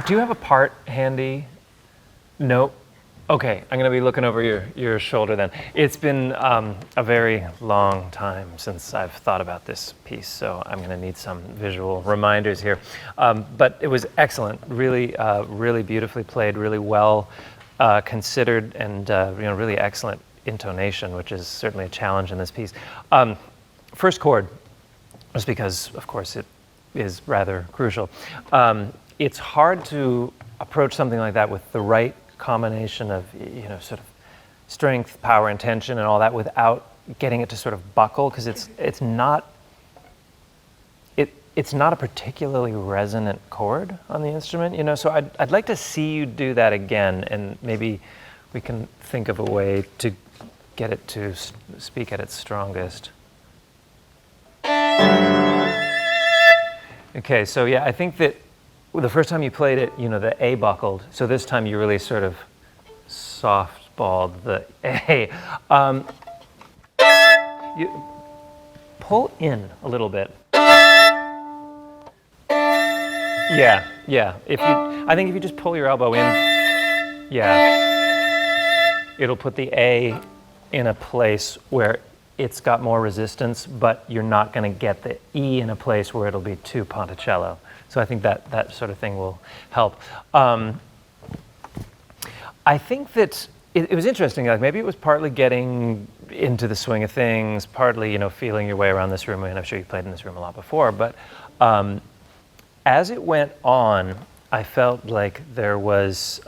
Do you have a part handy? Nope. Okay, I'm going to be looking over your shoulder then. It's been a very long time since I've thought about this piece, so I'm going to need some visual reminders here. But it was excellent, really, really beautifully played, really well considered, and really excellent intonation, which is certainly a challenge in this piece. First chord, just because, of course, it is rather crucial. It's hard to approach something like that with the right combination of, sort of strength, power, and tension and all that without getting it to sort of buckle, because it's not a particularly resonant chord on the instrument, so I'd like to see you do that again, and maybe we can think of a way to get it to speak at its strongest. Okay, so yeah, I think that the first time you played it, the A buckled. So this time you really sort of softballed the A. You pull in a little bit. Yeah. I think if you just pull your elbow in, it'll put the A in a place where it's got more resistance, but you're not going to get the E in a place where it'll be too ponticello. So I think that sort of thing will help. I think that it was interesting. Like maybe it was partly getting into the swing of things, partly feeling your way around this room. And I'm sure you played in this room a lot before. But as it went on, I felt like there was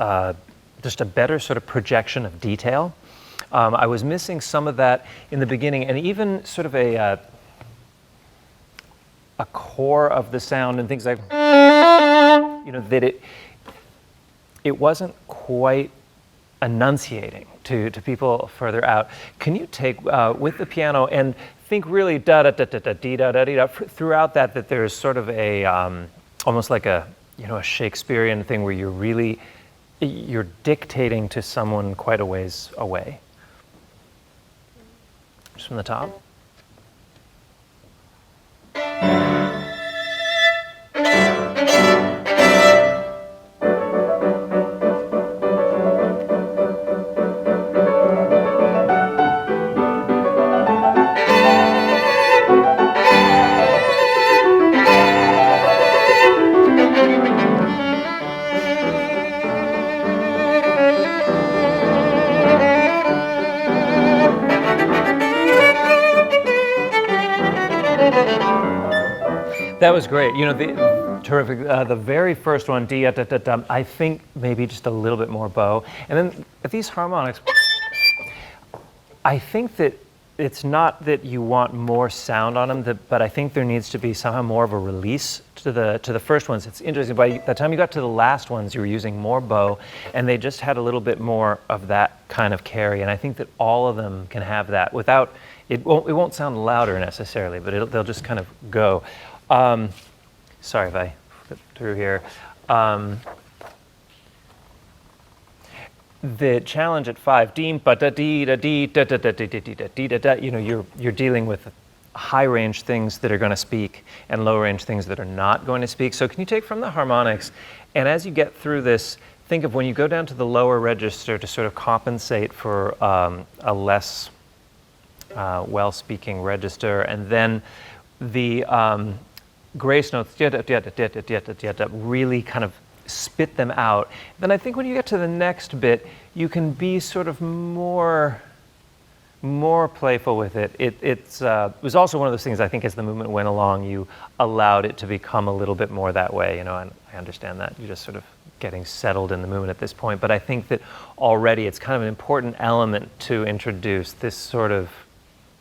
just a better sort of projection of detail. I was missing some of that in the beginning, and even sort of a core of the sound and things like, that it wasn't quite enunciating to people further out. Can you take, with the piano and think really da da da da da dee da da dee da throughout that there's sort of a almost like a a Shakespearean thing where you're dictating to someone quite a ways away. Just from the top. That was great. Terrific. The very first one, da da da da. I think maybe just a little bit more bow, and then these harmonics. I think that it's not that you want more sound on them, but I think there needs to be somehow more of a release to the first ones. It's interesting. By the time you got to the last ones, you were using more bow, and they just had a little bit more of that kind of carry. And I think that all of them can have that without it. Won't sound louder necessarily, but they'll just kind of go. Sorry if I flipped through here. The challenge at 5, deem ba da dee da dee da da da da da da da da. You're dealing with high range things that are going to speak and low range things that are not going to speak. So can you take from the harmonics, and as you get through this, think of when you go down to the lower register to sort of compensate for a less well-speaking register, and then the grace notes really kind of spit them out. Then I think when you get to the next bit, you can be sort of more playful with it. It was also one of those things, I think, as the movement went along, you allowed it to become a little bit more that way. And I understand that. You're just sort of getting settled in the movement at this point. But I think that already it's kind of an important element to introduce this sort of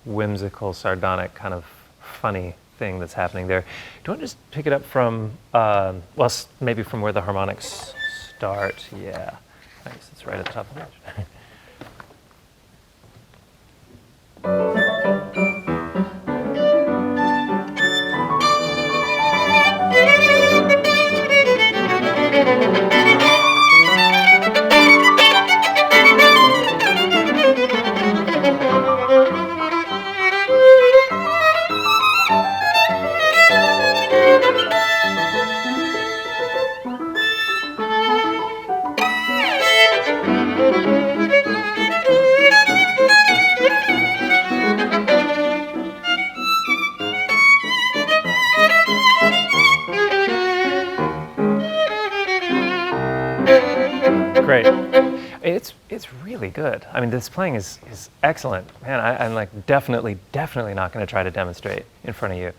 whimsical, sardonic, kind of funny thing that's happening there. Do you want to just pick it up from, maybe from where the harmonics start? Yeah, thanks. It's right at the top of the page. Great. It's really good. I mean, this playing is excellent. Man, I'm like definitely not going to try to demonstrate in front of you.